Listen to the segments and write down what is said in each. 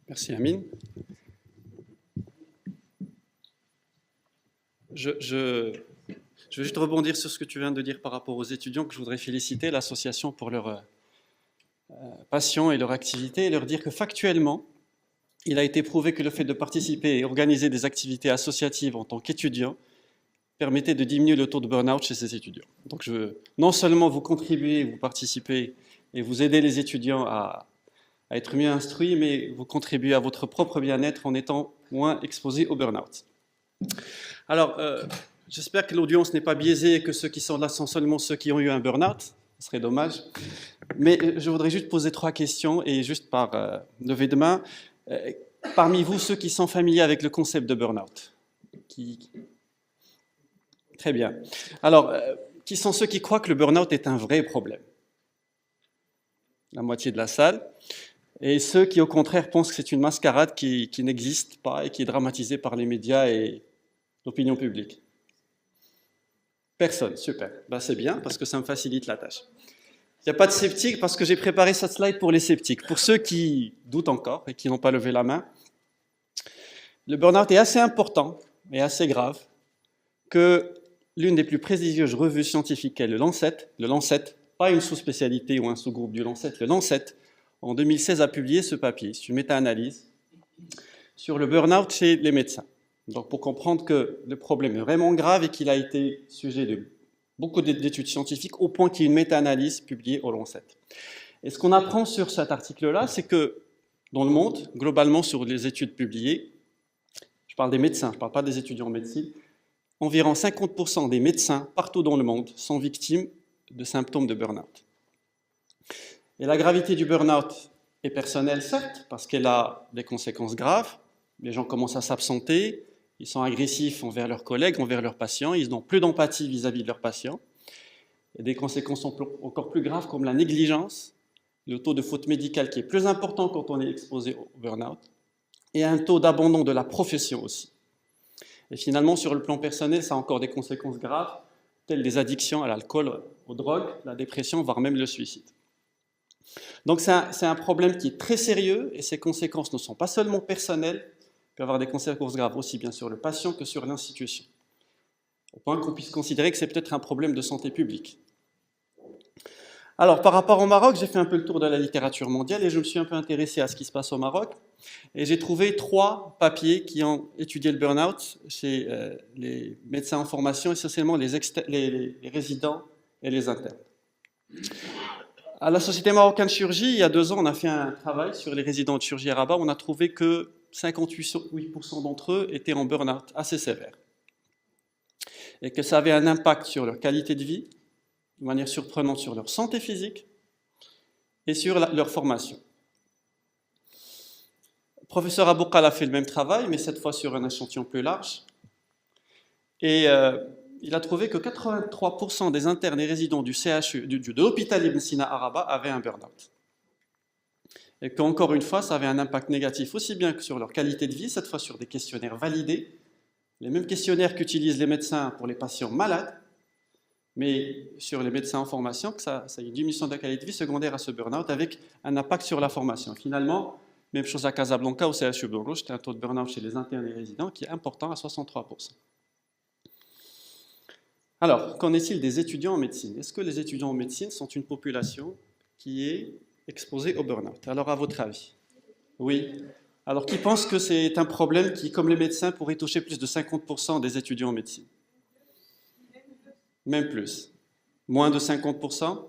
Merci Amine. Je veux juste rebondir sur ce que tu viens de dire par rapport aux étudiants, que je voudrais féliciter l'association pour leur passion et leur activité, et leur dire que factuellement, il a été prouvé que le fait de participer et organiser des activités associatives en tant qu'étudiant permettait de diminuer le taux de burn-out chez ces étudiants. Donc je veux non seulement vous contribuer, vous participer et vous aider les étudiants à être mieux instruits, mais vous contribuer à votre propre bien-être en étant moins exposés au burn-out. Alors, j'espère que l'audience n'est pas biaisée et que ceux qui sont là sont seulement ceux qui ont eu un burn-out. Ce serait dommage. Mais je voudrais juste poser 3 questions et juste par levée de main. Parmi vous, ceux qui sont familiers avec le concept de burn-out Très bien. Alors, qui sont ceux qui croient que le burn-out est un vrai problème? La moitié de la salle. Et ceux qui, au contraire, pensent que c'est une mascarade qui n'existe pas et qui est dramatisée par les médias et l'opinion publique? Personne, super. Ben, c'est bien, parce que ça me facilite la tâche. Il n'y a pas de sceptiques, parce que j'ai préparé cette slide pour les sceptiques. Pour ceux qui doutent encore et qui n'ont pas levé la main, le burn-out est assez important et assez grave que l'une des plus prestigieuses revues scientifiques est le Lancet, pas une sous-spécialité ou un sous-groupe du Lancet, le Lancet, en 2016 a publié ce papier, c'est une méta-analyse sur le burn-out chez les médecins. Donc pour comprendre que le problème est vraiment grave et qu'il a été sujet de beaucoup d'études scientifiques au point qu'il y ait une méta-analyse publiée au Lancet. Et ce qu'on apprend sur cet article-là, c'est que dans le monde, globalement sur les études publiées, je parle des médecins, je ne parle pas des étudiants en médecine, environ 50% des médecins partout dans le monde sont victimes de symptômes de burn-out. Et la gravité du burn-out est personnelle, certes, parce qu'elle a des conséquences graves. Les gens commencent à s'absenter, ils sont agressifs envers leurs collègues, envers leurs patients, ils n'ont plus d'empathie vis-à-vis de leurs patients. Et des conséquences encore plus graves comme la négligence, le taux de faute médicale qui est plus important quand on est exposé au burn-out, et un taux d'abandon de la profession aussi. Et finalement, sur le plan personnel, ça a encore des conséquences graves, telles des addictions à l'alcool, aux drogues, la dépression, voire même le suicide. Donc c'est un problème qui est très sérieux et ses conséquences ne sont pas seulement personnelles, il peut avoir des conséquences graves aussi bien sur le patient que sur l'institution. Au point qu'on puisse considérer que c'est peut-être un problème de santé publique. Alors par rapport au Maroc, j'ai fait un peu le tour de la littérature mondiale et je me suis un peu intéressé à ce qui se passe au Maroc. Et j'ai trouvé 3 papiers qui ont étudié le burn-out chez les médecins en formation, essentiellement les résidents et les internes. À la Société marocaine de chirurgie, il y a 2 ans, on a fait un travail sur les résidents de chirurgie à Rabat. On a trouvé que 58% d'entre eux étaient en burn-out assez sévère. Et que ça avait un impact sur leur qualité de vie, de manière surprenante sur leur santé physique et sur leur formation. Le professeur Aboukal a fait le même travail, mais cette fois sur un échantillon plus large. Et il a trouvé que 83% des internes et résidents du CHU, de l'hôpital Ibn Sina à Rabat avaient un burn-out. Et qu'encore une fois, ça avait un impact négatif aussi bien que sur leur qualité de vie, cette fois sur des questionnaires validés, les mêmes questionnaires qu'utilisent les médecins pour les patients malades, mais sur les médecins en formation, que ça a une diminution de la qualité de vie secondaire à ce burn-out avec un impact sur la formation. Finalement, même chose à Casablanca, au CHU Bourgogne, c'était un taux de burn-out chez les internes et résidents qui est important à 63%. Alors, qu'en est-il des étudiants en médecine? Est-ce que les étudiants en médecine sont une population qui est exposée au burn-out? Alors, à votre avis? Oui. Alors, qui pense que c'est un problème qui, comme les médecins, pourrait toucher plus de 50% des étudiants en médecine? Même plus. Moins de 50%?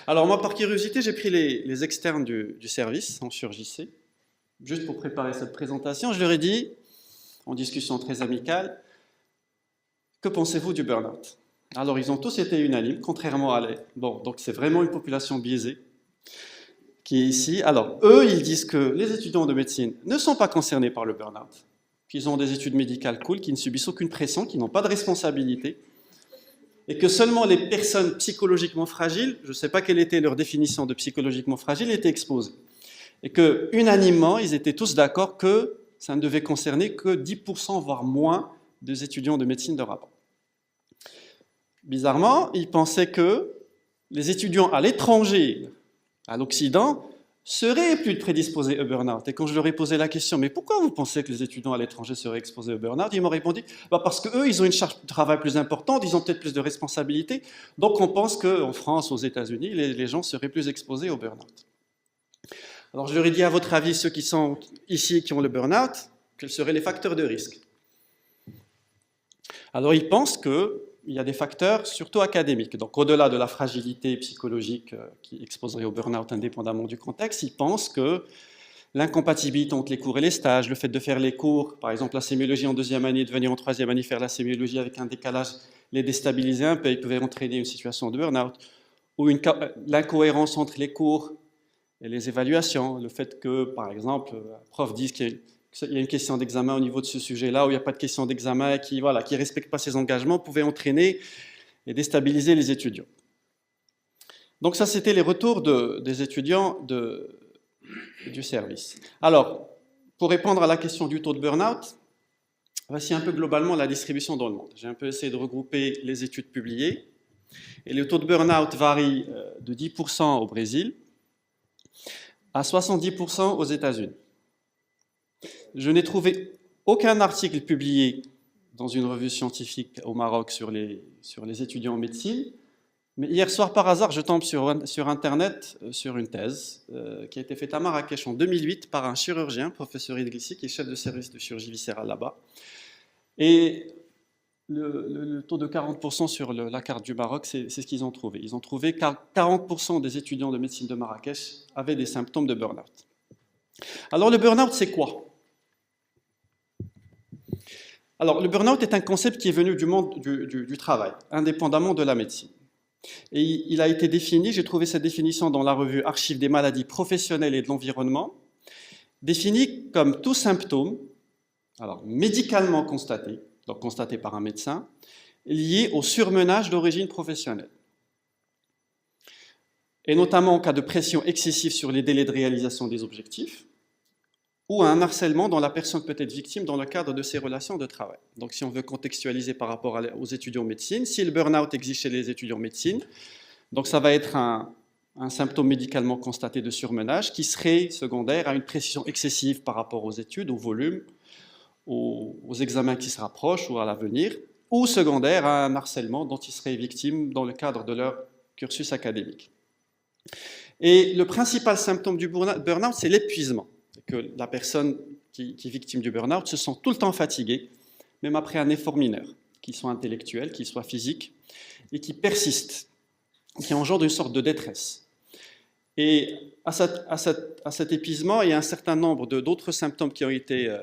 Alors, moi, par curiosité, j'ai pris les externes du service en chirurgie C, juste pour préparer cette présentation. Je leur ai dit, en discussion très amicale, que pensez-vous du burn-out? Alors, ils ont tous été unanimes, contrairement à les... Bon, donc c'est vraiment une population biaisée qui est ici. Alors, eux, ils disent que les étudiants de médecine ne sont pas concernés par le burn-out, qu'ils ont des études médicales cool, qui ne subissent aucune pression, qui n'ont pas de responsabilité, et que seulement les personnes psychologiquement fragiles, je ne sais pas quelle était leur définition de psychologiquement fragile, étaient exposées. Et que, unanimement, ils étaient tous d'accord que ça ne devait concerner que 10%, voire moins, des étudiants de médecine de Rabat. Bizarrement, ils pensaient que les étudiants à l'étranger, à l'Occident, seraient plus prédisposés au burn-out. Et quand je leur ai posé la question, mais pourquoi vous pensez que les étudiants à l'étranger seraient exposés au burn-out, ils m'ont répondu, parce qu'eux, ils ont une charge de travail plus importante, ils ont peut-être plus de responsabilités, donc on pense qu'en France, aux États-Unis, les gens seraient plus exposés au burn-out. Alors je leur ai dit, à votre avis, ceux qui sont ici, qui ont le burn-out, quels seraient les facteurs de risque? Alors ils pensent qu'il y a des facteurs surtout académiques. Donc au-delà de la fragilité psychologique qui exposerait au burn-out indépendamment du contexte, ils pensent que l'incompatibilité entre les cours et les stages, le fait de faire les cours, par exemple la sémiologie en deuxième année, de venir en troisième année faire la sémiologie avec un décalage, les déstabiliser un peu, ils pouvaient entraîner une situation de burn-out, ou l'incohérence entre les cours et les évaluations, le fait que, par exemple, un prof dise qu'il y a une question d'examen au niveau de ce sujet-là, où il n'y a pas de question d'examen, et qui ne respecte pas ses engagements, pouvait entraîner et déstabiliser les étudiants. Donc ça, c'était les retours des étudiants du service. Alors, pour répondre à la question du taux de burn-out, voici un peu globalement la distribution dans le monde. J'ai un peu essayé de regrouper les études publiées. Et le taux de burn-out varie de 10% au Brésil à 70% aux États-Unis. Je n'ai trouvé aucun article publié dans une revue scientifique au Maroc sur les étudiants en médecine, mais hier soir, par hasard, je tombe sur Internet sur une thèse qui a été faite à Marrakech en 2008 par un chirurgien, professeur Idrissi, qui est chef de service de chirurgie viscérale là-bas. Et le taux de 40% sur la carte du Maroc, c'est ce qu'ils ont trouvé. Ils ont trouvé que 40% des étudiants de médecine de Marrakech avaient des symptômes de burn-out. Alors le burn-out, c'est quoi? Alors le burn-out est un concept qui est venu du monde du travail, indépendamment de la médecine. Et il a été défini, j'ai trouvé cette définition dans la revue Archives des maladies professionnelles et de l'environnement, défini comme tout symptôme, alors médicalement constaté, donc constaté par un médecin, lié au surmenage d'origine professionnelle. Et notamment en cas de pression excessive sur les délais de réalisation des objectifs, ou à un harcèlement dont la personne peut être victime dans le cadre de ses relations de travail. Donc si on veut contextualiser par rapport aux étudiants en médecine, si le burn-out existe chez les étudiants en médecine, donc ça va être un symptôme médicalement constaté de surmenage qui serait secondaire à une pression excessive par rapport aux études, au volume, aux examens qui se rapprochent ou à l'avenir, ou secondaire à un harcèlement dont ils seraient victimes dans le cadre de leur cursus académique. Et le principal symptôme du burn-out, c'est l'épuisement. Que la personne qui est victime du burn-out se sent tout le temps fatiguée, même après un effort mineur, qu'il soit intellectuel, qu'il soit physique, et qui persiste, qui engendre une sorte de détresse. Et à cet épuisement, il y a un certain nombre d'autres symptômes qui ont été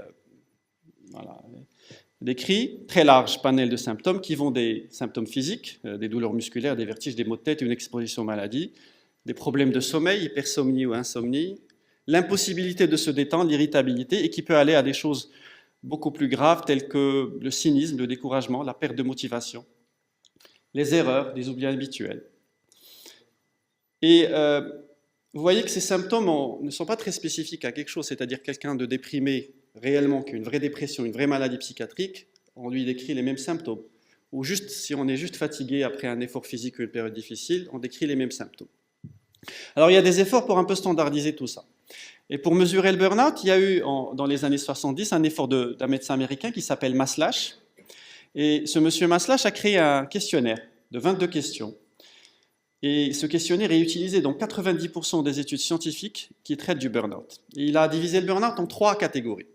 décrits, très large panel de symptômes qui vont des symptômes physiques, des douleurs musculaires, des vertiges, des maux de tête, une exposition aux maladies, des problèmes de sommeil, hypersomnie ou insomnie, l'impossibilité de se détendre, l'irritabilité, et qui peut aller à des choses beaucoup plus graves telles que le cynisme, le découragement, la perte de motivation, les erreurs, des oublis habituels. Et vous voyez que ces symptômes ne sont pas très spécifiques à quelque chose, c'est-à-dire quelqu'un de déprimé réellement, qui a une vraie dépression, une vraie maladie psychiatrique, on lui décrit les mêmes symptômes. Ou juste, si on est juste fatigué après un effort physique ou une période difficile, on décrit les mêmes symptômes. Alors il y a des efforts pour un peu standardiser tout ça. Et pour mesurer le burn-out, il y a eu, dans les années 70, un effort d'un médecin américain qui s'appelle Maslach. Et ce monsieur Maslach a créé un questionnaire de 22 questions. Et ce questionnaire est utilisé dans 90% des études scientifiques qui traitent du burn-out. Et il a divisé le burn-out en 3 catégories.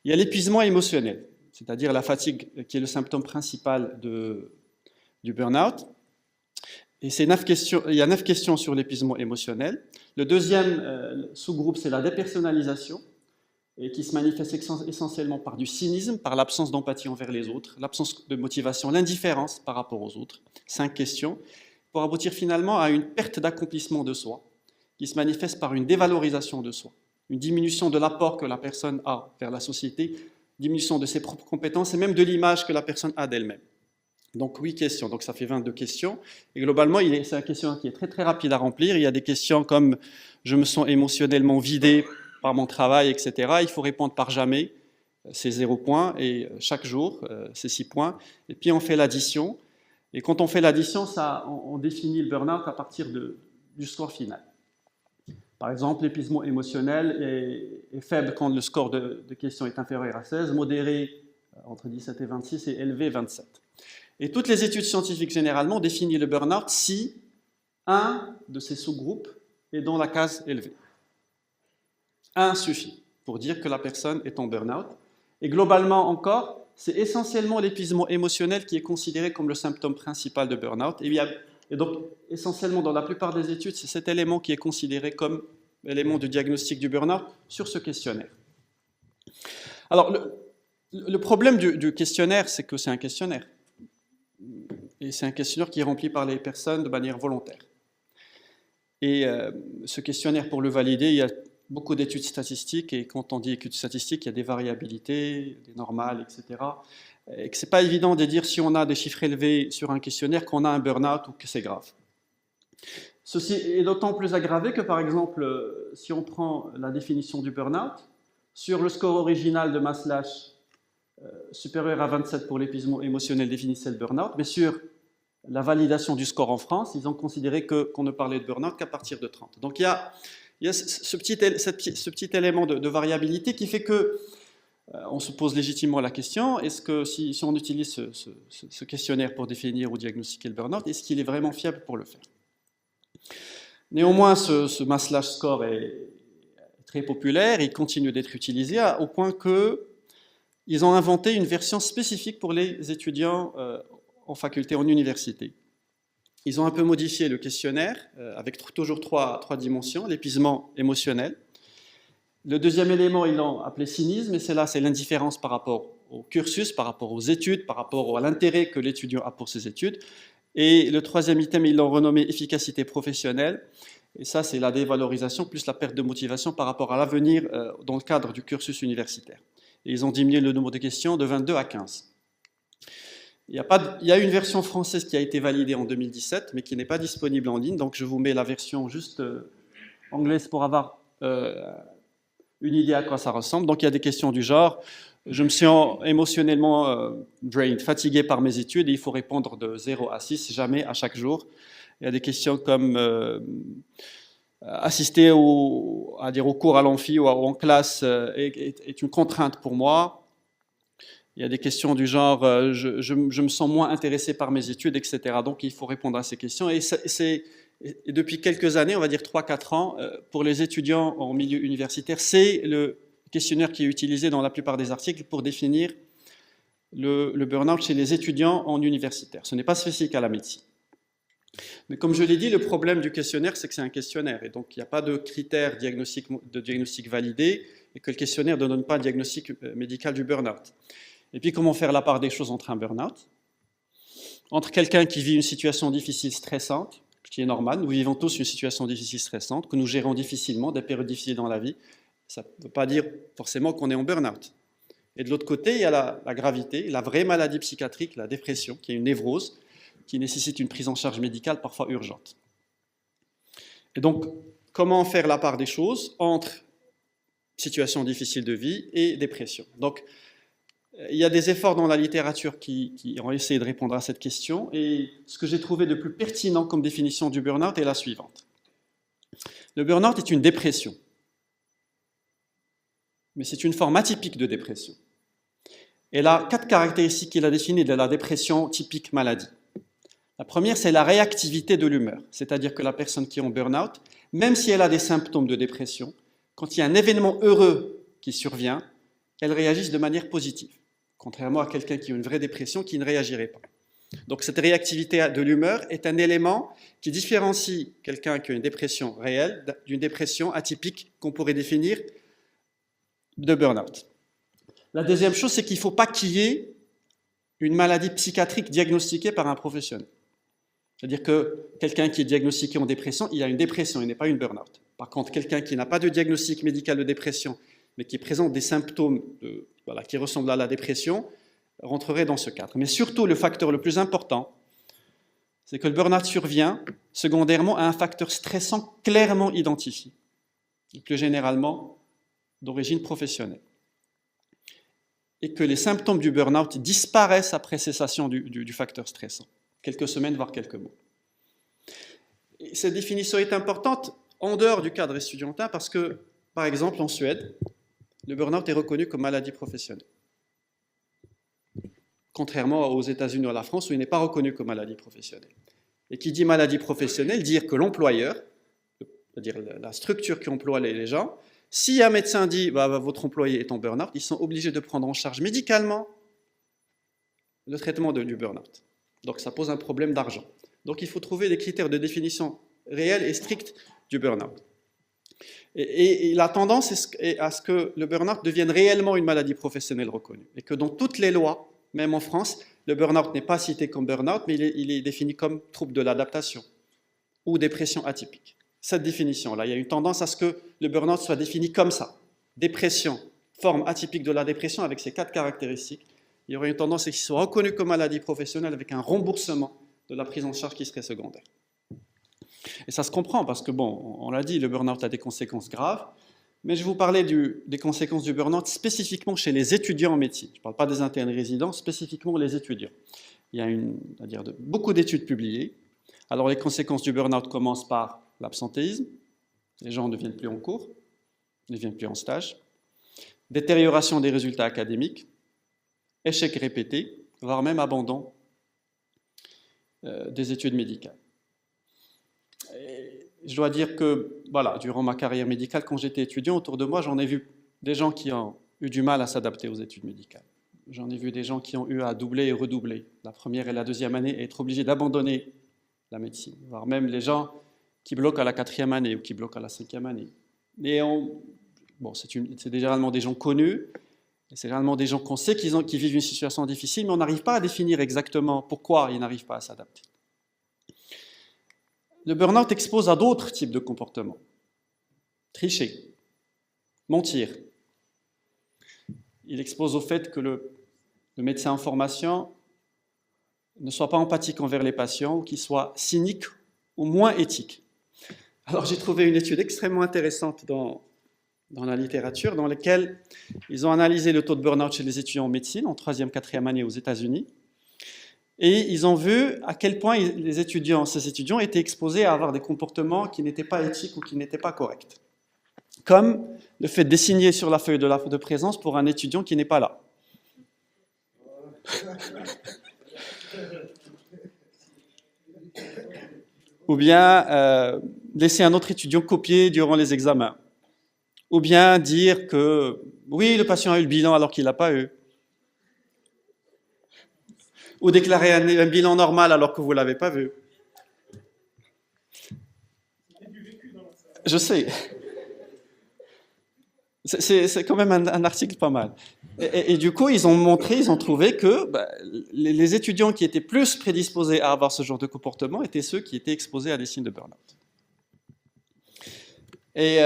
Il y a l'épuisement émotionnel, c'est-à-dire la fatigue qui est le symptôme principal du burn-out. Et il y a 9 questions sur l'épuisement émotionnel. Le deuxième sous-groupe, c'est la dépersonnalisation, et qui se manifeste essentiellement par du cynisme, par l'absence d'empathie envers les autres, l'absence de motivation, l'indifférence par rapport aux autres. 5 questions, pour aboutir finalement à une perte d'accomplissement de soi, qui se manifeste par une dévalorisation de soi, une diminution de l'apport que la personne a vers la société, diminution de ses propres compétences et même de l'image que la personne a d'elle-même. Donc 8 questions, donc ça fait 22 questions. Et globalement, c'est un questionnaire qui est très très rapide à remplir. Il y a des questions comme « je me sens émotionnellement vidé par mon travail », etc. Il faut répondre par jamais, c'est 0 points, et chaque jour, c'est 6 points. Et puis on fait l'addition. Et quand on fait l'addition, on définit le burn-out à partir du score final. Par exemple, l'épuisement émotionnel est faible quand le score de questions est inférieur à 16, modéré entre 17 et 26 et élevé 27. Et toutes les études scientifiques généralement définissent le burn-out si un de ces sous-groupes est dans la case élevée. Un suffit pour dire que la personne est en burn-out. Et globalement encore, c'est essentiellement l'épuisement émotionnel qui est considéré comme le symptôme principal de burn-out. Et donc, essentiellement, dans la plupart des études, c'est cet élément qui est considéré comme élément du diagnostic du burn-out sur ce questionnaire. Alors, le problème du questionnaire, c'est que c'est un questionnaire. Et c'est un questionnaire qui est rempli par les personnes de manière volontaire. Et ce questionnaire, pour le valider, il y a beaucoup d'études statistiques, et quand on dit études statistiques, il y a des variabilités, des normales, etc. Et que ce n'est pas évident de dire si on a des chiffres élevés sur un questionnaire qu'on a un burn-out ou que c'est grave. Ceci est d'autant plus aggravé que, par exemple, si on prend la définition du burn-out, sur le score original de Maslach, supérieur à 27 pour l'épuisement émotionnel définissait le burn-out, mais sur la validation du score en France, ils ont considéré qu'on ne parlait de burn-out qu'à partir de 30. Donc il y a ce petit élément de variabilité qui fait que on se pose légitimement la question, est-ce que si on utilise ce questionnaire pour définir ou diagnostiquer le burn-out, est-ce qu'il est vraiment fiable pour le faire? Néanmoins, ce Maslach score est très populaire, il continue d'être utilisé au point qu'ils ont inventé une version spécifique pour les étudiants en faculté, en université. Ils ont un peu modifié le questionnaire avec toujours trois dimensions, l'épuisement émotionnel. Le deuxième élément, ils l'ont appelé cynisme, et c'est l'indifférence par rapport au cursus, par rapport aux études, par rapport à l'intérêt que l'étudiant a pour ses études. Et le troisième item, ils l'ont renommé efficacité professionnelle. Et ça, c'est la dévalorisation plus la perte de motivation par rapport à l'avenir dans le cadre du cursus universitaire. Et ils ont diminué le nombre de questions de 22 à 15. Il y a une version française qui a été validée en 2017, mais qui n'est pas disponible en ligne. Donc je vous mets la version juste anglaise pour avoir une idée à quoi ça ressemble. Donc il y a des questions du genre, je me suis émotionnellement drained, fatigué par mes études, et il faut répondre de 0 à 6, jamais à chaque jour. Il y a des questions comme assister au cours à l'amphi ou en classe est une contrainte pour moi. Il y a des questions du genre je me sens moins intéressé par mes études, etc. Donc il faut répondre à ces questions. Et depuis quelques années, on va dire 3-4 ans, pour les étudiants en milieu universitaire, c'est le questionnaire qui est utilisé dans la plupart des articles pour définir le burn-out chez les étudiants en universitaire. Ce n'est pas spécifique à la médecine. Mais comme je l'ai dit, le problème du questionnaire, c'est que c'est un questionnaire. Et donc, il n'y a pas de critères de diagnostic validés et que le questionnaire ne donne pas un diagnostic médical du burn-out. Et puis, comment faire la part des choses entre un burn-out, entre quelqu'un qui vit une situation difficile, stressante, ce qui est normal, nous vivons tous une situation difficile, stressante, que nous gérons difficilement, des périodes difficiles dans la vie. Ça ne veut pas dire forcément qu'on est en burn-out. Et de l'autre côté, il y a la gravité, la vraie maladie psychiatrique, la dépression, qui est une névrose, qui nécessite une prise en charge médicale parfois urgente. Et donc, comment faire la part des choses entre situation difficile de vie et dépression? Donc, il y a des efforts dans la littérature qui ont essayé de répondre à cette question, et ce que j'ai trouvé de plus pertinent comme définition du burn-out est la suivante. Le burn-out est une dépression, mais c'est une forme atypique de dépression. Elle a 4 caractéristiques qu'il a définies de la dépression typique maladie. La première, c'est la réactivité de l'humeur, c'est-à-dire que la personne qui est en burn-out, même si elle a des symptômes de dépression, quand il y a un événement heureux qui survient, elle réagit de manière positive, contrairement à quelqu'un qui a une vraie dépression qui ne réagirait pas. Donc cette réactivité de l'humeur est un élément qui différencie quelqu'un qui a une dépression réelle d'une dépression atypique qu'on pourrait définir de burn-out. La deuxième chose, c'est qu'il ne faut pas qu'il y ait une maladie psychiatrique diagnostiquée par un professionnel. C'est-à-dire que quelqu'un qui est diagnostiqué en dépression, il a une dépression, il n'est pas une burn-out. Par contre, quelqu'un qui n'a pas de diagnostic médical de dépression, mais qui présente des symptômes qui ressemblent à la dépression, rentrerait dans ce cadre. Mais surtout, le facteur le plus important, c'est que le burn-out survient secondairement à un facteur stressant clairement identifié, et plus généralement d'origine professionnelle. Et que les symptômes du burn-out disparaissent après cessation du facteur stressant, quelques semaines, voire quelques mois. Et cette définition est importante en dehors du cadre estudiantin parce que, par exemple, en Suède, le burn-out est reconnu comme maladie professionnelle. Contrairement aux États-Unis ou à la France où il n'est pas reconnu comme maladie professionnelle. Et qui dit maladie professionnelle, dire que l'employeur, c'est-à-dire la structure qui emploie les gens, si un médecin dit votre employé est en burn-out, ils sont obligés de prendre en charge médicalement le traitement du burn-out. Donc ça pose un problème d'argent. Donc il faut trouver des critères de définition réels et stricts du burn-out. Et la tendance est à ce que le burn-out devienne réellement une maladie professionnelle reconnue. Et que dans toutes les lois, même en France, le burn-out n'est pas cité comme burn-out, mais il est défini comme trouble de l'adaptation ou dépression atypique. Cette définition-là, il y a une tendance à ce que le burn-out soit défini comme ça. Dépression, forme atypique de la dépression avec ces 4 caractéristiques. Il y aurait une tendance à ce qu'il soit reconnu comme maladie professionnelle avec un remboursement de la prise en charge qui serait secondaire. Et ça se comprend parce que, bon, on l'a dit, le burn-out a des conséquences graves, mais je vais vous parler des conséquences du burn-out spécifiquement chez les étudiants en médecine. Je ne parle pas des internes résidents, spécifiquement les étudiants. Il y a beaucoup d'études publiées. Alors les conséquences du burn-out commencent par l'absentéisme, les gens ne viennent plus en cours, ne viennent plus en stage, détérioration des résultats académiques, échecs répétés, voire même abandon des études médicales. Et je dois dire que, voilà, durant ma carrière médicale, quand j'étais étudiant, autour de moi, j'en ai vu des gens qui ont eu du mal à s'adapter aux études médicales. J'en ai vu des gens qui ont eu à doubler et redoubler la première et la deuxième année et être obligés d'abandonner la médecine, voire même les gens qui bloquent à la 4e année ou qui bloquent à la 5e année. Et c'est généralement des gens connus, c'est généralement des gens qu'on sait qui vivent une situation difficile, mais on n'arrive pas à définir exactement pourquoi ils n'arrivent pas à s'adapter. Le burn-out expose à d'autres types de comportements. Tricher, mentir. Il expose au fait que le médecin en formation ne soit pas empathique envers les patients ou qu'il soit cynique ou moins éthique. Alors j'ai trouvé une étude extrêmement intéressante dans la littérature dans laquelle ils ont analysé le taux de burn-out chez les étudiants en médecine en 3e, 4e année aux États-Unis. Et ils ont vu à quel point ces étudiants étaient exposés à avoir des comportements qui n'étaient pas éthiques ou qui n'étaient pas corrects. Comme le fait de signer sur la feuille de présence pour un étudiant qui n'est pas là. Ou bien laisser un autre étudiant copier durant les examens. Ou bien dire que, oui, le patient a eu le bilan alors qu'il n'a pas eu. Ou déclarer un bilan normal alors que vous ne l'avez pas vu. Je sais. C'est quand même un article pas mal. Et du coup, ils ont trouvé que les étudiants qui étaient plus prédisposés à avoir ce genre de comportement étaient ceux qui étaient exposés à des signes de burn-out. Et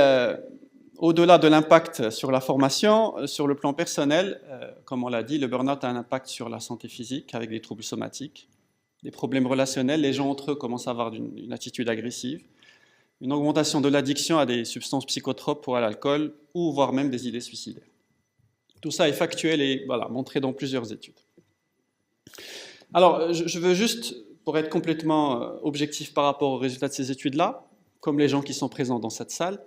au-delà de l'impact sur la formation, sur le plan personnel, comme on l'a dit, le burn-out a un impact sur la santé physique avec des troubles somatiques, des problèmes relationnels, les gens entre eux commencent à avoir une attitude agressive, une augmentation de l'addiction à des substances psychotropes ou à l'alcool, ou voire même des idées suicidaires. Tout ça est factuel et montré dans plusieurs études. Alors, je veux juste, pour être complètement objectif par rapport aux résultats de ces études-là, comme les gens qui sont présents dans cette salle,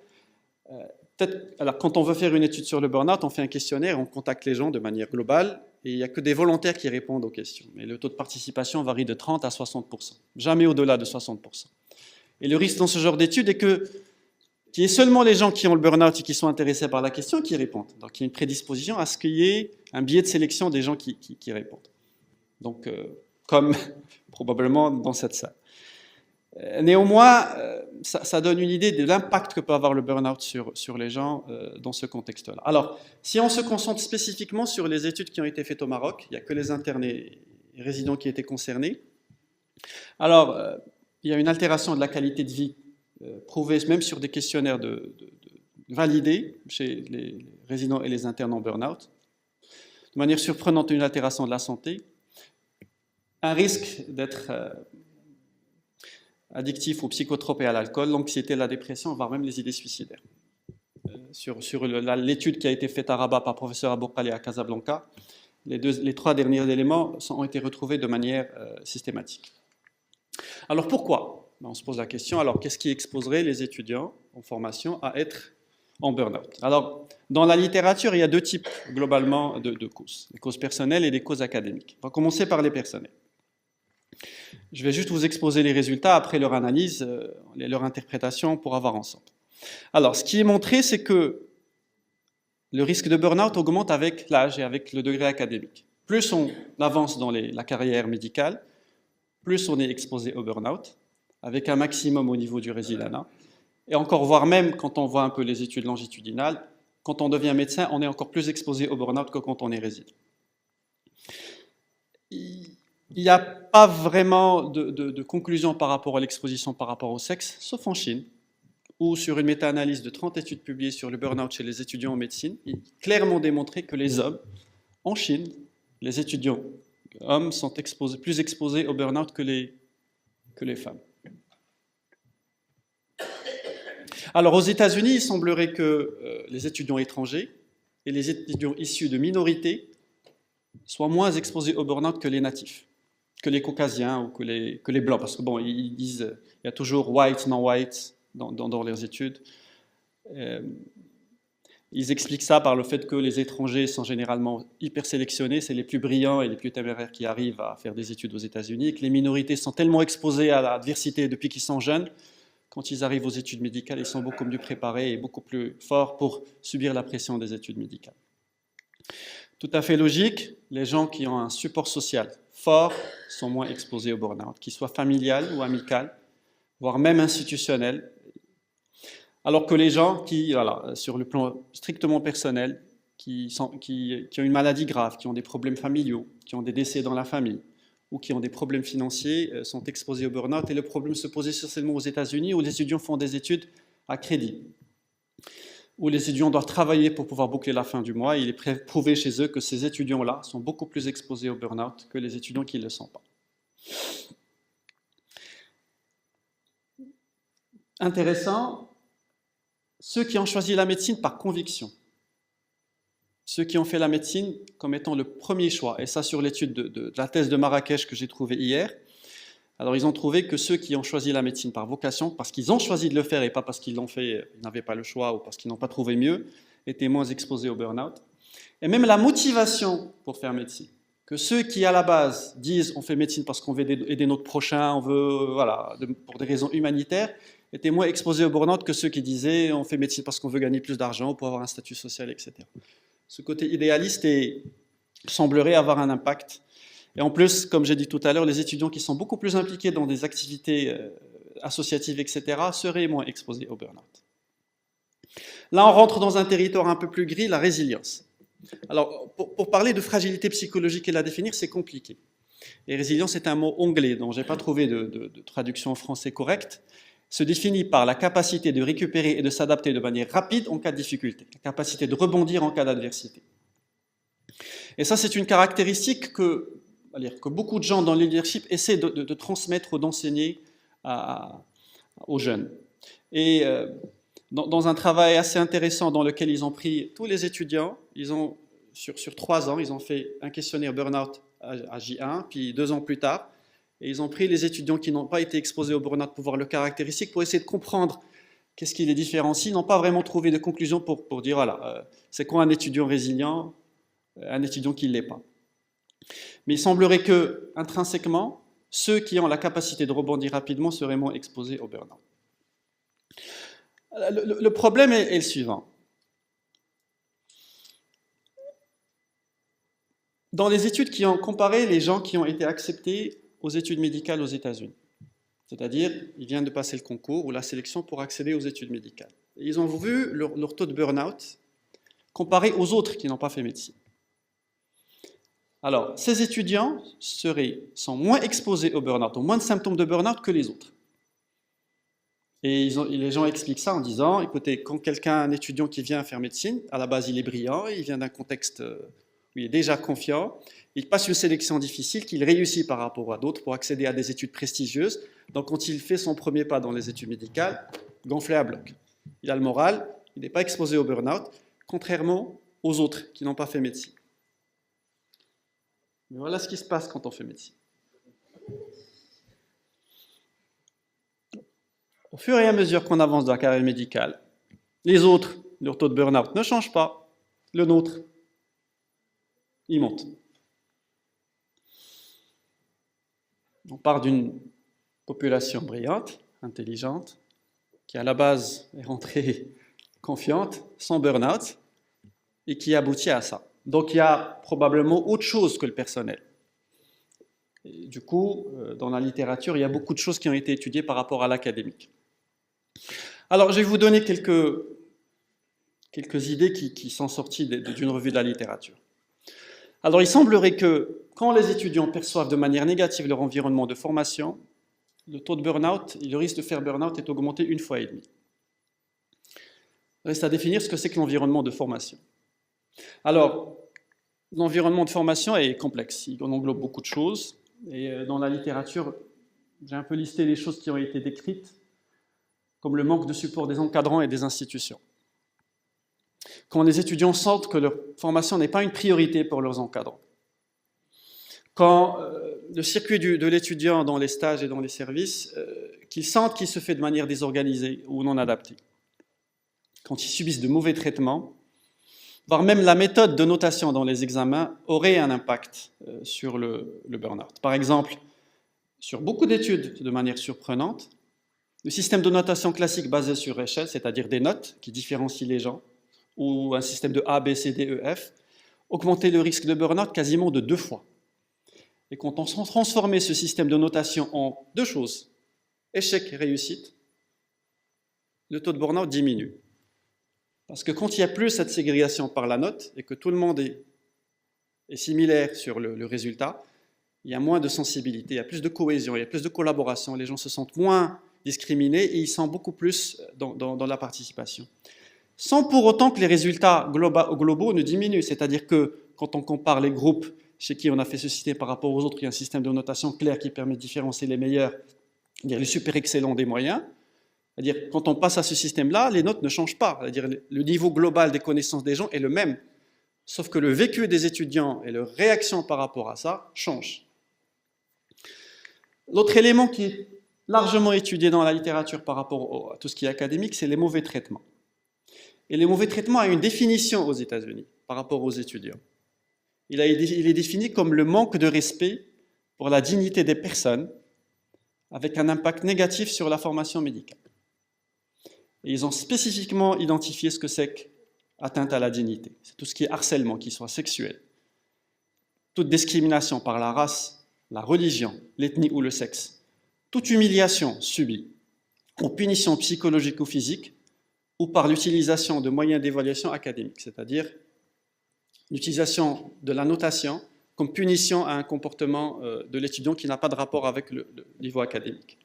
alors quand on veut faire une étude sur le burn-out, on fait un questionnaire, on contacte les gens de manière globale, et il n'y a que des volontaires qui répondent aux questions. Mais le taux de participation varie de 30 à 60%, jamais au-delà de 60%. Et le risque dans ce genre d'études est qu'il y ait seulement les gens qui ont le burn-out et qui sont intéressés par la question qui répondent. Donc il y a une prédisposition à ce qu'il y ait un biais de sélection des gens qui répondent. Donc, comme probablement dans cette salle. Néanmoins, ça donne une idée de l'impact que peut avoir le burn-out sur les gens dans ce contexte-là. Alors, si on se concentre spécifiquement sur les études qui ont été faites au Maroc, il n'y a que les internes et résidents qui étaient concernés. Alors, il y a une altération de la qualité de vie prouvée même sur des questionnaires validés chez les résidents et les internes en burn-out. De manière surprenante, une altération de la santé, un risque d'être addictif aux psychotropes et à l'alcool, l'anxiété, la dépression, voire même les idées suicidaires. Sur l'étude qui a été faite à Rabat par professeur Aboukali à Casablanca, les 3 derniers éléments ont été retrouvés de manière systématique. Alors pourquoi ? Ben, on se pose la question, alors qu'est-ce qui exposerait les étudiants en formation à être en burn-out? Alors, dans la littérature, il y a deux types globalement de causes, les causes personnelles et les causes académiques. On va commencer par les personnelles. Je vais juste vous exposer les résultats, après leur analyse, leur interprétation pour avoir ensemble. Alors, ce qui est montré, c'est que le risque de burn-out augmente avec l'âge et avec le degré académique. Plus on avance dans la carrière médicale, plus on est exposé au burn-out, avec un maximum au niveau du résidanat. Et encore, voire même quand on voit un peu les études longitudinales, quand on devient médecin, on est encore plus exposé au burn-out que quand on est résident. Il n'y a pas vraiment de conclusion par rapport à l'exposition par rapport au sexe, sauf en Chine, où sur une méta-analyse de 30 études publiées sur le burn-out chez les étudiants en médecine, il est clairement démontré que les hommes, en Chine, les étudiants hommes sont plus exposés au burn-out que les femmes. Alors aux États-Unis, il semblerait que les étudiants étrangers et les étudiants issus de minorités soient moins exposés au burn-out que les natifs, que les caucasiens ou que les blancs, parce que bon, ils disent, il y a toujours white, non-white dans leurs études. Ils expliquent ça par le fait que les étrangers sont généralement hyper sélectionnés, c'est les plus brillants et les plus téméraires qui arrivent à faire des études aux États-Unis, que les minorités sont tellement exposées à l'adversité depuis qu'ils sont jeunes, quand ils arrivent aux études médicales, ils sont beaucoup mieux préparés et beaucoup plus forts pour subir la pression des études médicales. Tout à fait logique, les gens qui ont un support social fort sont moins exposés au burn-out, qu'il soit familial ou amical, voire même institutionnel, alors que les gens qui, voilà, sur le plan strictement personnel, qui ont une maladie grave, qui ont des problèmes familiaux, qui ont des décès dans la famille, ou qui ont des problèmes financiers, sont exposés au burn-out. Et le problème se pose essentiellement aux États-Unis, où les étudiants font des études à crédit, où les étudiants doivent travailler pour pouvoir boucler la fin du mois. Et il est prouvé chez eux que ces étudiants-là sont beaucoup plus exposés au burn-out que les étudiants qui ne le sont pas. Intéressant, ceux qui ont choisi la médecine par conviction, ceux qui ont fait la médecine comme étant le premier choix, et ça sur l'étude de la thèse de Marrakech que j'ai trouvée hier, alors ils ont trouvé que ceux qui ont choisi la médecine par vocation, parce qu'ils ont choisi de le faire et pas parce qu'ils l'ont fait, ils n'avaient pas le choix ou parce qu'ils n'ont pas trouvé mieux, étaient moins exposés au burn-out. Et même la motivation pour faire médecine, que ceux qui à la base disent on fait médecine parce qu'on veut aider notre prochain, on veut, voilà, pour des raisons humanitaires, étaient moins exposés au burn-out que ceux qui disaient on fait médecine parce qu'on veut gagner plus d'argent, pour avoir un statut social, etc. Ce côté idéaliste semblerait avoir un impact. Et en plus, comme j'ai dit tout à l'heure, les étudiants qui sont beaucoup plus impliqués dans des activités associatives, etc., seraient moins exposés au burn-out. Là, on rentre dans un territoire un peu plus gris, la résilience. Alors, pour parler de fragilité psychologique et la définir, c'est compliqué. Et résilience est un mot anglais, dont je n'ai pas trouvé de traduction en français correcte. Se définit par la capacité de récupérer et de s'adapter de manière rapide en cas de difficulté, la capacité de rebondir en cas d'adversité. Et ça, c'est une caractéristique que beaucoup de gens dans le leadership essaient de transmettre ou d'enseigner aux jeunes. Et dans un travail assez intéressant dans lequel ils ont pris tous les étudiants, sur 3 ans, ils ont fait un questionnaire burn-out à J1, puis 2 ans plus tard, et ils ont pris les étudiants qui n'ont pas été exposés au burn-out pour voir leurs caractéristiques, pour essayer de comprendre qu'est-ce qui les différencie. Ils n'ont pas vraiment trouvé de conclusion pour dire, voilà, c'est quoi un étudiant résilient, un étudiant qui ne l'est pas. Mais il semblerait que, intrinsèquement, ceux qui ont la capacité de rebondir rapidement seraient moins exposés au burn-out. Le problème est le suivant. Dans les études qui ont comparé les gens qui ont été acceptés aux études médicales aux États-Unis, c'est-à-dire, ils viennent de passer le concours ou la sélection pour accéder aux études médicales. Et ils ont vu leur taux de burn-out comparé aux autres qui n'ont pas fait médecine. Alors, ces étudiants sont moins exposés au burn-out, ont moins de symptômes de burn-out que les autres. Et les gens expliquent ça en disant, écoutez, quand un étudiant qui vient faire médecine, à la base il est brillant, il vient d'un contexte où il est déjà confiant, il passe une sélection difficile qu'il réussit par rapport à d'autres pour accéder à des études prestigieuses. Donc quand il fait son premier pas dans les études médicales, gonflé à bloc. Il a le moral, il n'est pas exposé au burn-out, contrairement aux autres qui n'ont pas fait médecine. Mais voilà ce qui se passe quand on fait médecine. au fur et à mesure qu'on avance dans la carrière médicale, les autres, leur taux de burn-out ne change pas, le nôtre, il monte. On part d'une population brillante, intelligente, qui à la base est rentrée confiante, sans burn-out, et qui aboutit à ça. Donc il y a probablement autre chose que le personnel. Et du coup, dans la littérature, il y a beaucoup de choses qui ont été étudiées par rapport à l'académique. Alors, je vais vous donner quelques idées qui sont sorties d'une revue de la littérature. Alors, il semblerait que quand les étudiants perçoivent de manière négative leur environnement de formation, le taux de burn-out, le risque de faire burn-out est augmenté 1,5 fois. Il reste à définir ce que c'est que l'environnement de formation. Alors, l'environnement de formation est complexe, il englobe beaucoup de choses, et dans la littérature, j'ai un peu listé les choses qui ont été décrites, comme le manque de support des encadrants et des institutions. Quand les étudiants sentent que leur formation n'est pas une priorité pour leurs encadrants. Quand le circuit de l'étudiant dans les stages et dans les services, qu'ils sentent qu'il se fait de manière désorganisée ou non adaptée. Quand ils subissent de mauvais traitements, voire même la méthode de notation dans les examens aurait un impact sur le burn-out. Par exemple, sur beaucoup d'études, de manière surprenante, le système de notation classique basé sur échelle, c'est-à-dire des notes qui différencient les gens, ou un système de A, B, C, D, E, F, augmentait le risque de burn-out quasiment de 2 fois. Et quand on transformait ce système de notation en 2 choses, échec et réussite, le taux de burn-out diminue. Parce que quand il n'y a plus cette ségrégation par la note et que tout le monde est similaire sur le résultat, il y a moins de sensibilité, il y a plus de cohésion, il y a plus de collaboration, les gens se sentent moins discriminés et ils sont beaucoup plus dans la participation. Sans pour autant que les résultats globaux ne diminuent, c'est-à-dire que quand on compare les groupes chez qui on a fait ce système par rapport aux autres, il y a un système de notation clair qui permet de différencier les meilleurs, c'est-à-dire les super excellents des moyens. C'est-à-dire quand on passe à ce système-là, les notes ne changent pas. C'est-à-dire le niveau global des connaissances des gens est le même. Sauf que le vécu des étudiants et leur réaction par rapport à ça change. L'autre élément qui est largement étudié dans la littérature par rapport à tout ce qui est académique, c'est les mauvais traitements. Et les mauvais traitements ont une définition aux États-Unis par rapport aux étudiants. Il est défini comme le manque de respect pour la dignité des personnes avec un impact négatif sur la formation médicale. Et ils ont spécifiquement identifié ce que c'est qu'atteinte à la dignité. C'est tout ce qui est harcèlement, qui soit sexuel. Toute discrimination par la race, la religion, l'ethnie ou le sexe. Toute humiliation subie ou punition psychologique ou physique ou par l'utilisation de moyens d'évaluation académique, c'est-à-dire l'utilisation de la notation comme punition à un comportement de l'étudiant qui n'a pas de rapport avec le niveau académique.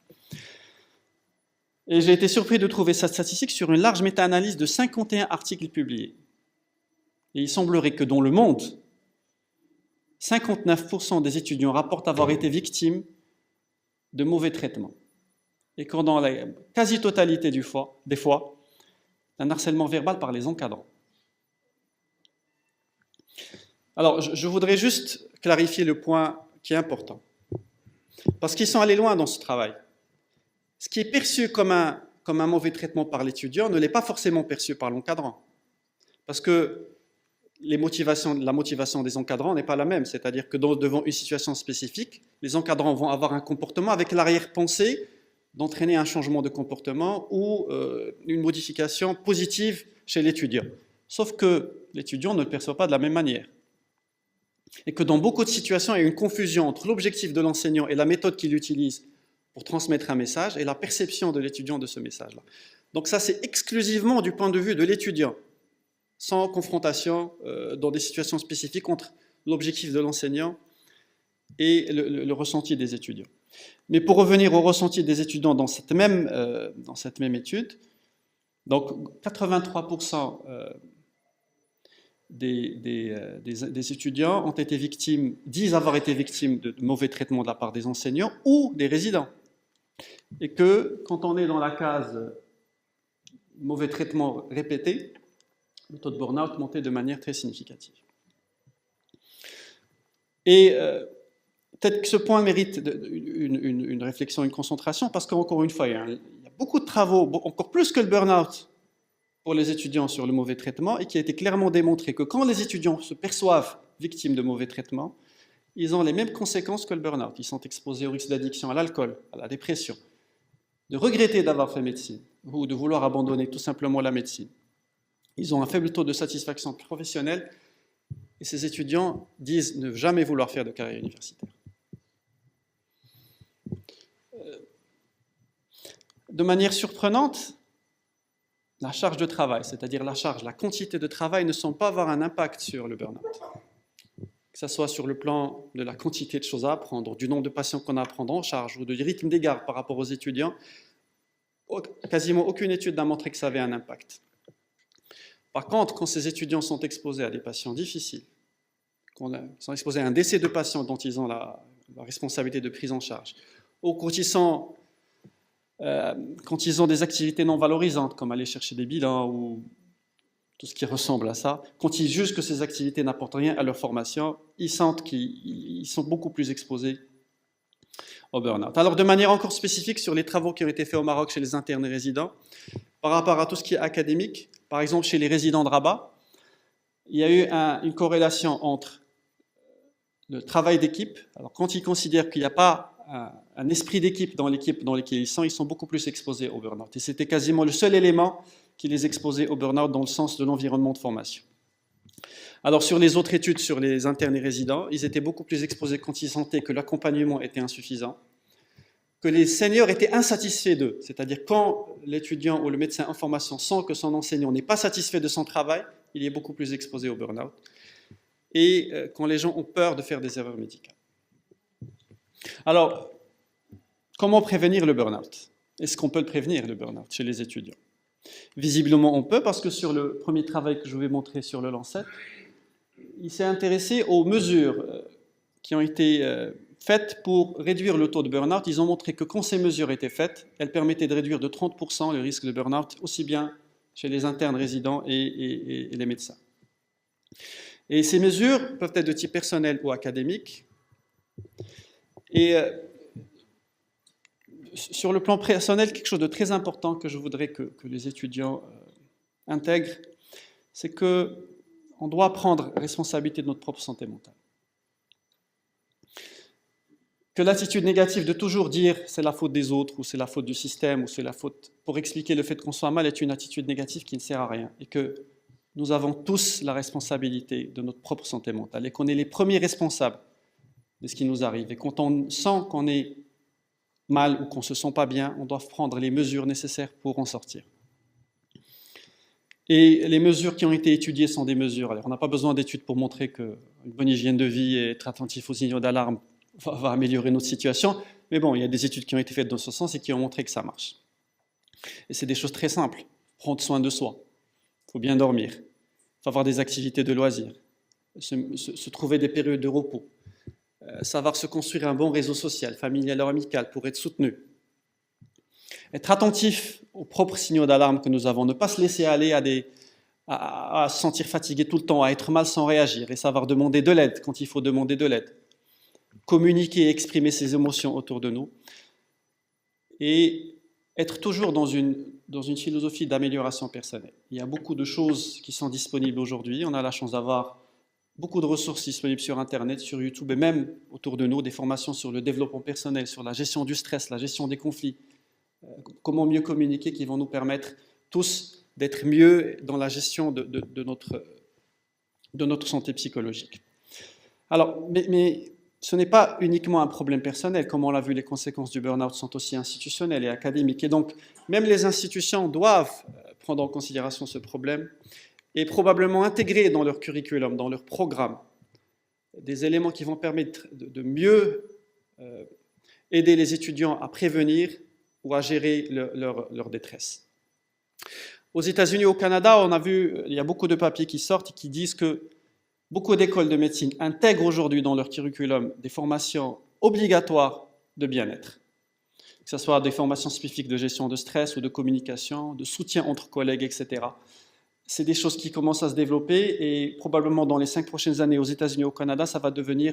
Et j'ai été surpris de trouver cette statistique sur une large méta-analyse de 51 articles publiés. Et il semblerait que dans le monde, 59% des étudiants rapportent avoir été victimes de mauvais traitements. Et que dans la quasi-totalité des fois, un harcèlement verbal par les encadrants. Alors, je voudrais juste clarifier le point qui est important. Parce qu'ils sont allés loin dans ce travail. Ce qui est perçu comme un mauvais traitement par l'étudiant ne l'est pas forcément perçu par l'encadrant. Parce que la motivation des encadrants n'est pas la même. C'est-à-dire que devant une situation spécifique, les encadrants vont avoir un comportement avec l'arrière-pensée d'entraîner un changement de comportement ou une modification positive chez l'étudiant. Sauf que l'étudiant ne le perçoit pas de la même manière. Et que dans beaucoup de situations, il y a une confusion entre l'objectif de l'enseignant et la méthode qu'il utilise pour transmettre un message et la perception de l'étudiant de ce message-là. Donc ça, c'est exclusivement du point de vue de l'étudiant, sans confrontation dans des situations spécifiques entre l'objectif de l'enseignant et le ressenti des étudiants. Mais pour revenir au ressenti des étudiants dans cette même étude, donc 83% des étudiants ont été disent avoir été victimes de mauvais traitements de la part des enseignants ou des résidents. Et que quand on est dans la case mauvais traitement répété, le taux de burn-out montait de manière très significative. Et peut-être que ce point mérite une réflexion, une concentration, parce qu'encore une fois, il y a beaucoup de travaux, encore plus que le burn-out pour les étudiants sur le mauvais traitement, et qui a été clairement démontré que quand les étudiants se perçoivent victimes de mauvais traitements, ils ont les mêmes conséquences que le burn-out. Ils sont exposés au risque d'addiction à l'alcool, à la dépression, de regretter d'avoir fait médecine, ou de vouloir abandonner tout simplement la médecine. Ils ont un faible taux de satisfaction professionnelle, et ces étudiants disent ne jamais vouloir faire de carrière universitaire. De manière surprenante, la charge de travail, c'est-à-dire la quantité de travail, ne semble pas avoir un impact sur le burn-out. Que ce soit sur le plan de la quantité de choses à apprendre, du nombre de patients qu'on a à prendre en charge, ou du rythme des gardes par rapport aux étudiants, quasiment aucune étude n'a montré que ça avait un impact. Par contre, quand ces étudiants sont exposés à des patients difficiles, quand ils sont exposés à un décès de patients dont ils ont la responsabilité de prise en charge, ou quand ils ont des activités non valorisantes, comme aller chercher des bilans ou tout ce qui ressemble à ça, quand ils jugent que ces activités n'apportent rien à leur formation, ils sentent qu'ils sont beaucoup plus exposés au burn-out. Alors, de manière encore spécifique sur les travaux qui ont été faits au Maroc chez les internes et résidents, par rapport à tout ce qui est académique, par exemple chez les résidents de Rabat, il y a eu une corrélation entre le travail d'équipe. Alors, quand ils considèrent qu'il n'y a pas un esprit d'équipe dans laquelle ils sont beaucoup plus exposés au burn-out. Et c'était quasiment le seul élément qui les exposait au burn-out dans le sens de l'environnement de formation. Alors, sur les autres études sur les internes et résidents, ils étaient beaucoup plus exposés quand ils sentaient que l'accompagnement était insuffisant, que les seniors étaient insatisfaits d'eux. C'est-à-dire quand l'étudiant ou le médecin en formation sent que son enseignant n'est pas satisfait de son travail, il est beaucoup plus exposé au burn-out. Et quand les gens ont peur de faire des erreurs médicales. Alors, comment prévenir le burn-out? Est-ce qu'on peut le prévenir, le burn-out, chez les étudiants? Visiblement, on peut, parce que sur le premier travail que je vous ai montré sur le Lancet, il s'est intéressé aux mesures qui ont été faites pour réduire le taux de burn-out. Ils ont montré que quand ces mesures étaient faites, elles permettaient de réduire de 30% le risque de burn-out, aussi bien chez les internes résidents et les médecins. Et ces mesures peuvent être de type personnel ou académique. Et sur le plan personnel, quelque chose de très important que je voudrais que les étudiants intègrent, c'est qu'on doit prendre responsabilité de notre propre santé mentale. Que l'attitude négative de toujours dire c'est la faute des autres, ou c'est la faute du système, ou c'est la faute pour expliquer le fait qu'on soit mal est une attitude négative qui ne sert à rien. Et que nous avons tous la responsabilité de notre propre santé mentale et qu'on est les premiers responsables de ce qui nous arrive. Et quand on sent qu'on est mal ou qu'on ne se sent pas bien, on doit prendre les mesures nécessaires pour en sortir. Et les mesures qui ont été étudiées sont des mesures. Alors, on n'a pas besoin d'études pour montrer qu'une bonne hygiène de vie et être attentif aux signaux d'alarme va améliorer notre situation. Mais bon, il y a des études qui ont été faites dans ce sens et qui ont montré que ça marche. Et c'est des choses très simples. Prendre soin de soi. Il faut bien dormir. Il faut avoir des activités de loisirs. Se trouver des périodes de repos. Savoir se construire un bon réseau social, familial ou amical pour être soutenu. Être attentif aux propres signaux d'alarme que nous avons, ne pas se laisser aller à se sentir fatigué tout le temps, à être mal sans réagir et savoir demander de l'aide quand il faut demander de l'aide. Communiquer et exprimer ses émotions autour de nous et être toujours dans une philosophie d'amélioration personnelle. Il y a beaucoup de choses qui sont disponibles aujourd'hui, on a la chance d'avoir beaucoup de ressources disponibles sur Internet, sur YouTube et même autour de nous, des formations sur le développement personnel, sur la gestion du stress, la gestion des conflits, comment mieux communiquer qui vont nous permettre tous d'être mieux dans la gestion de notre santé psychologique. Alors, mais ce n'est pas uniquement un problème personnel, comme on l'a vu, les conséquences du burn-out sont aussi institutionnelles et académiques. Et donc, même les institutions doivent prendre en considération ce problème et probablement intégrer dans leur curriculum, dans leur programme, des éléments qui vont permettre de mieux aider les étudiants à prévenir ou à gérer leur détresse. Aux États-Unis et au Canada, on a vu, il y a beaucoup de papiers qui sortent et qui disent que beaucoup d'écoles de médecine intègrent aujourd'hui dans leur curriculum des formations obligatoires de bien-être, que ce soit des formations spécifiques de gestion de stress ou de communication, de soutien entre collègues, etc. C'est des choses qui commencent à se développer et probablement dans les 5 prochaines années aux États-Unis et au Canada, ça va devenir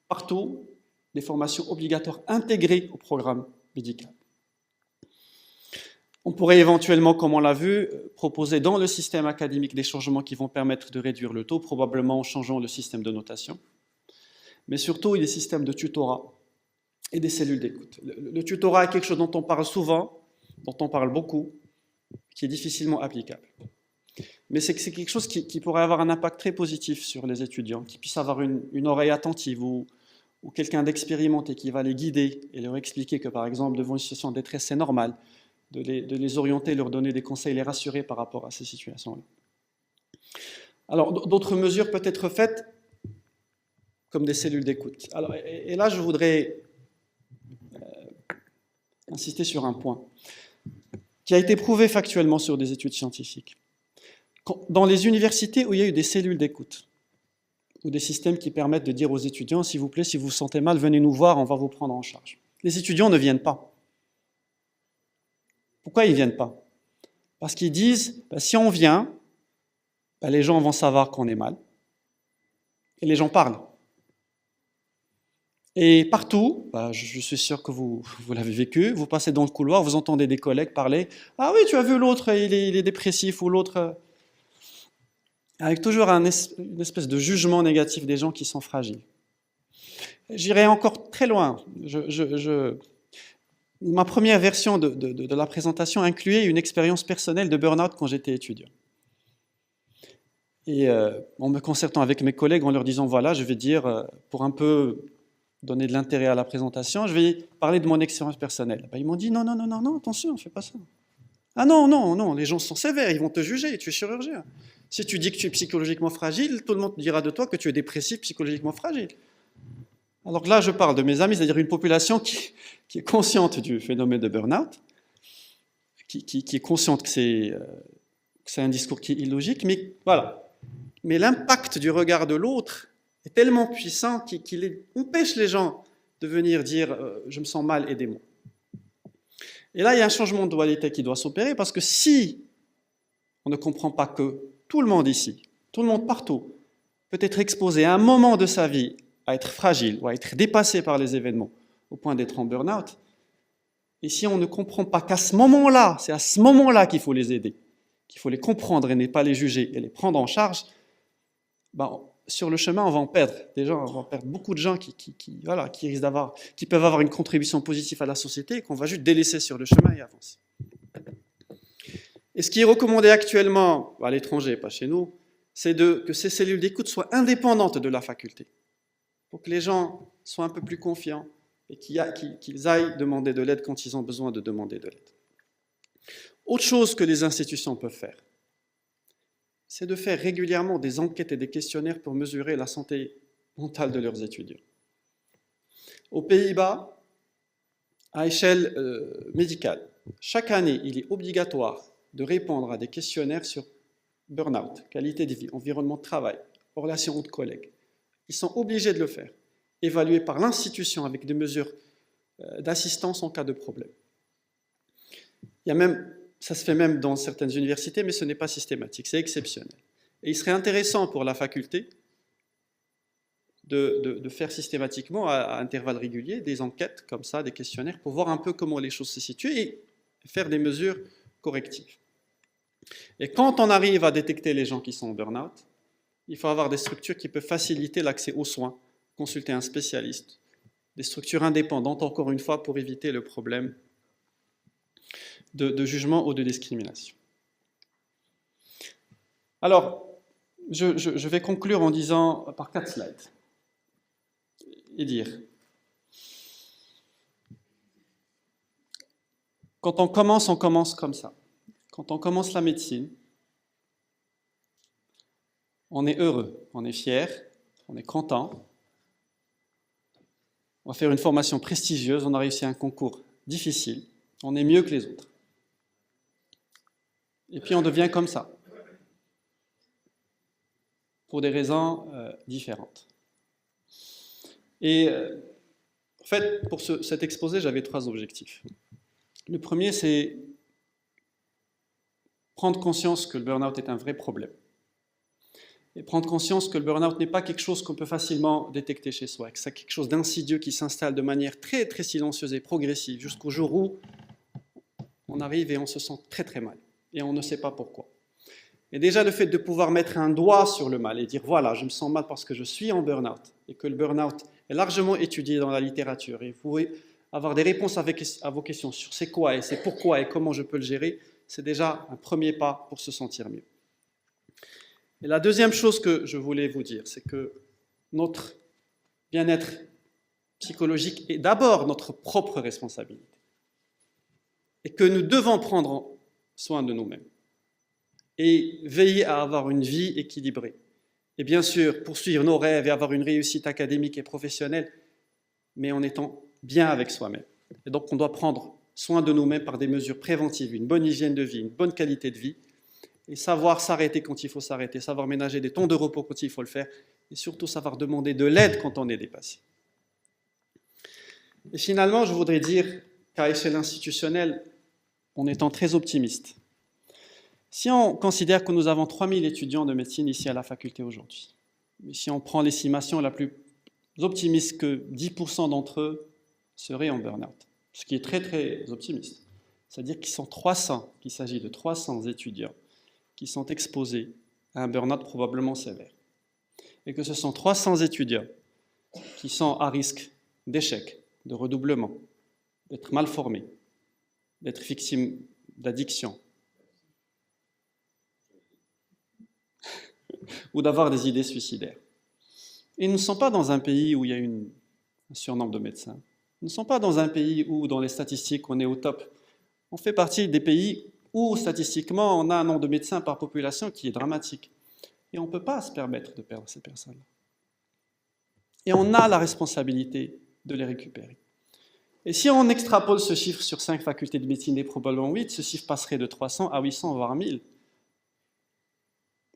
partout des formations obligatoires intégrées au programme médical. On pourrait éventuellement, comme on l'a vu, proposer dans le système académique des changements qui vont permettre de réduire le taux, probablement en changeant le système de notation. Mais surtout, il y a des systèmes de tutorat et des cellules d'écoute. Le tutorat est quelque chose dont on parle souvent, dont on parle beaucoup, qui est difficilement applicable. Mais c'est quelque chose qui pourrait avoir un impact très positif sur les étudiants, qui puisse avoir une oreille attentive ou quelqu'un d'expérimenté qui va les guider et leur expliquer que, par exemple, devant une situation de détresse, c'est normal, de les orienter, leur donner des conseils, les rassurer par rapport à ces situations-là. Alors, d'autres mesures peuvent être faites, comme des cellules d'écoute. Alors, et là, je voudrais insister sur un point qui a été prouvé factuellement sur des études scientifiques. Dans les universités où il y a eu des cellules d'écoute, ou des systèmes qui permettent de dire aux étudiants, s'il vous plaît, si vous vous sentez mal, venez nous voir, on va vous prendre en charge. Les étudiants ne viennent pas. Pourquoi ils ne viennent pas? Parce qu'ils disent, si on vient, les gens vont savoir qu'on est mal, et les gens parlent. Et partout, je suis sûr que vous l'avez vécu, vous passez dans le couloir, vous entendez des collègues parler, « Ah oui, tu as vu l'autre, il est dépressif, ou l'autre... » Avec toujours une espèce de jugement négatif des gens qui sont fragiles. J'irai encore très loin. Ma première version de la présentation incluait une expérience personnelle de burn-out quand j'étais étudiant. Et en me concertant avec mes collègues, en leur disant, voilà, je vais dire, pour un peu donner de l'intérêt à la présentation, je vais parler de mon expérience personnelle. Ils m'ont dit, non, attention, ne fais pas ça. Ah non, les gens sont sévères, ils vont te juger, tu es chirurgien. Si tu dis que tu es psychologiquement fragile, tout le monde dira de toi que tu es dépressif, psychologiquement fragile. Alors là, je parle de mes amis, c'est-à-dire une population qui est consciente du phénomène de burn-out, qui est consciente que c'est un discours qui est illogique, mais voilà. Mais l'impact du regard de l'autre est tellement puissant qu'il empêche les gens de venir dire « je me sens mal, aidez-moi ». Et là, il y a un changement de dualité qui doit s'opérer, parce que si on ne comprend pas que tout le monde ici, tout le monde partout, peut être exposé à un moment de sa vie à être fragile ou à être dépassé par les événements au point d'être en burn-out, et si on ne comprend pas qu'à ce moment-là, c'est à ce moment-là qu'il faut les aider, qu'il faut les comprendre et ne pas les juger et les prendre en charge, sur le chemin, on va en perdre. Déjà, on va perdre beaucoup de gens qui peuvent avoir une contribution positive à la société et qu'on va juste délaisser sur le chemin et avancer. Et ce qui est recommandé actuellement à l'étranger, pas chez nous, c'est que ces cellules d'écoute soient indépendantes de la faculté, pour que les gens soient un peu plus confiants et qu'ils aillent demander de l'aide quand ils ont besoin de demander de l'aide. Autre chose que les institutions peuvent faire, c'est de faire régulièrement des enquêtes et des questionnaires pour mesurer la santé mentale de leurs étudiants. Aux Pays-Bas, à échelle médicale, chaque année, il est obligatoire de répondre à des questionnaires sur burn-out, qualité de vie, environnement de travail, relations entre collègues. Ils sont obligés de le faire, évalués par l'institution avec des mesures d'assistance en cas de problème. Ça se fait même dans certaines universités, mais ce n'est pas systématique, c'est exceptionnel. Et il serait intéressant pour la faculté de faire systématiquement, à intervalles réguliers, des enquêtes comme ça, des questionnaires, pour voir un peu comment les choses se situent et faire des mesures correctives. Et quand on arrive à détecter les gens qui sont en burn-out, il faut avoir des structures qui peuvent faciliter l'accès aux soins, consulter un spécialiste, des structures indépendantes, encore une fois, pour éviter le problème de jugement ou de discrimination. Alors, je vais conclure en disant, par 4 slides, et dire, quand on commence comme ça. Quand on commence la médecine, on est heureux, on est fier, on est content. On va faire une formation prestigieuse, on a réussi un concours difficile, on est mieux que les autres. Et puis on devient comme ça, pour des raisons différentes. Et en fait, pour cet exposé, j'avais 3 objectifs. Le premier, c'est prendre conscience que le burn-out est un vrai problème. Et prendre conscience que le burn-out n'est pas quelque chose qu'on peut facilement détecter chez soi, que c'est quelque chose d'insidieux qui s'installe de manière très, très silencieuse et progressive, jusqu'au jour où on on arrive et on se sent très très mal. Et on ne sait pas pourquoi. Et déjà, le fait de pouvoir mettre un doigt sur le mal et dire, voilà, je me sens mal parce que je suis en burn-out, et que le burn-out est largement étudié dans la littérature, et vous pouvez avoir des réponses à vos questions sur c'est quoi et c'est pourquoi et comment je peux le gérer, c'est déjà un premier pas pour se sentir mieux. Et la deuxième chose que je voulais vous dire, c'est que notre bien-être psychologique est d'abord notre propre responsabilité, et que nous devons prendre soin de nous-mêmes et veiller à avoir une vie équilibrée. Et bien sûr, poursuivre nos rêves et avoir une réussite académique et professionnelle, mais en étant bien avec soi-même. Et donc, on doit prendre soin de nous-mêmes par des mesures préventives, une bonne hygiène de vie, une bonne qualité de vie, et savoir s'arrêter quand il faut s'arrêter, savoir ménager des temps de repos quand il faut le faire, et surtout savoir demander de l'aide quand on est dépassé. Et finalement, je voudrais dire qu'à échelle institutionnelle, en étant très optimiste, si on considère que nous avons 3000 étudiants de médecine ici à la faculté aujourd'hui, mais si on prend l'estimation la plus optimiste que 10% d'entre eux seraient en burn-out, ce qui est très très optimiste, c'est-à-dire qu'il s'agit de 300 étudiants qui sont exposés à un burn-out probablement sévère, et que ce sont 300 étudiants qui sont à risque d'échec, de redoublement, d'être mal formés, d'être victimes d'addiction, ou d'avoir des idées suicidaires. Et nous ne sommes pas dans un pays où il y a un surnombre de médecins. Nous ne sommes pas dans un pays où, dans les statistiques, on est au top. On fait partie des pays où, statistiquement, on a un nombre de médecins par population qui est dramatique. Et on ne peut pas se permettre de perdre ces personnes-là. Et on a la responsabilité de les récupérer. Et si on extrapole ce chiffre sur 5 facultés de médecine et probablement 8, ce chiffre passerait de 300 à 800, voire 1000.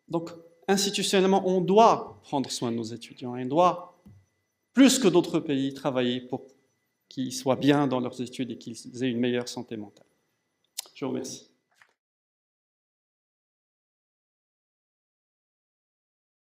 Donc, institutionnellement, on doit prendre soin de nos étudiants et on doit, plus que d'autres pays, travailler pour qu'ils soient bien dans leurs études et qu'ils aient une meilleure santé mentale. Je vous remercie.